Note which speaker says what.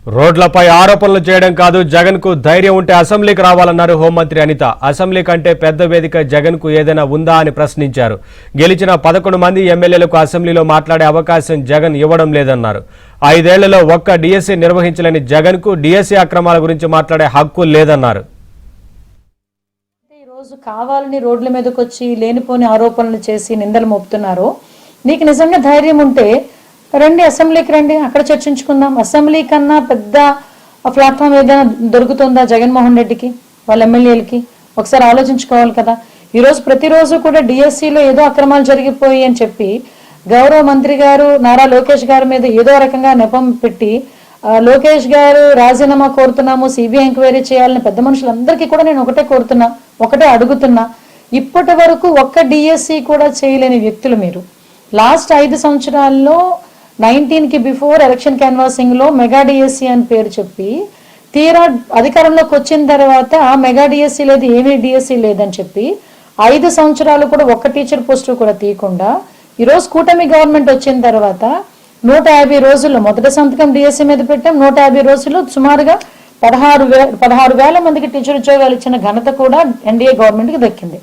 Speaker 1: రోడ్లపై ఆరోపణలు చేయడం కాదు, జగన్ కు ధైర్యం ఉంటే అసెంబ్లీకి రావాలన్నారు హోంమంత్రి అనిత. అసెంబ్లీ కంటే పెద్ద వేదిక జగన్ కు ఏదైనా ఉందా అని ప్రశ్నించారు. గెలిచిన 11 మంది ఎమ్మెల్యేలకు అసెంబ్లీలో మాట్లాడే అవకాశం జగన్ ఇవ్వడం లేదన్నారు. 5 ఏళ్లలో ఒక్క డిఎస్సీ నిర్వహించలేని జగన్ కు డిఎస్సీ అక్రమాల గురించి మాట్లాడే హక్కు లేదన్నారు.
Speaker 2: ఈ రోజు కావాలని రోడ్ల మీదకి వచ్చి లేనిపోని ఆరోపణలు చేసి నిందలు మోపుతున్నారు. నీకు నిజంగా ధైర్యం ఉంటే రండి, అసెంబ్లీకి రండి, అక్కడ చర్చించుకుందాం. అసెంబ్లీ కన్నా పెద్ద ప్లాట్ఫామ్ ఏదైనా దొరుకుతుందా జగన్మోహన్ రెడ్డికి, వాళ్ళ ఎమ్మెల్యేలకి? ఒకసారి ఆలోచించుకోవాలి కదా. ఈరోజు ప్రతిరోజు కూడా డిఎస్సీలో ఏదో అక్రమాలు జరిగిపోయి అని చెప్పి గౌరవ మంత్రి గారు నారా లోకేష్ గారి మీద ఏదో రకంగా నెపం పెట్టి లోకేష్ గారు రాజీనామా కోరుతున్నాము, సిబిఐ ఎంక్వైరీ చేయాలని పెద్ద మనుషులందరికీ కూడా నేను ఒకటే అడుగుతున్నా. ఇప్పటి వరకు ఒక్క డిఎస్సీ కూడా చేయలేని వ్యక్తులు మీరు. లాస్ట్ 5 సంవత్సరాల్లో 19కి బిఫోర్ ఎలక్షన్ క్యాన్వాసింగ్ లో మెగా డిఎస్సీ అని పేరు చెప్పి తీరా అధికారంలోకి వచ్చిన తర్వాత మెగా డిఎస్సీ లేదు, ఏమీ డిఎస్సీ లేదని చెప్పి 5 సంవత్సరాలు కూడా ఒక్క టీచర్ పోస్టు కూడా తీయకుండా ఈరోజు కూటమి గవర్నమెంట్ వచ్చిన తర్వాత 150 రోజుల్లో మొదటి సంతకం డిఎస్సీ మీద పెట్టాం. 150 రోజుల్లో సుమారుగా 16,000 మందికి టీచర్ ఉద్యోగాలు ఇచ్చిన ఘనత కూడా ఎన్డీఏ గవర్నమెంట్కి దక్కింది.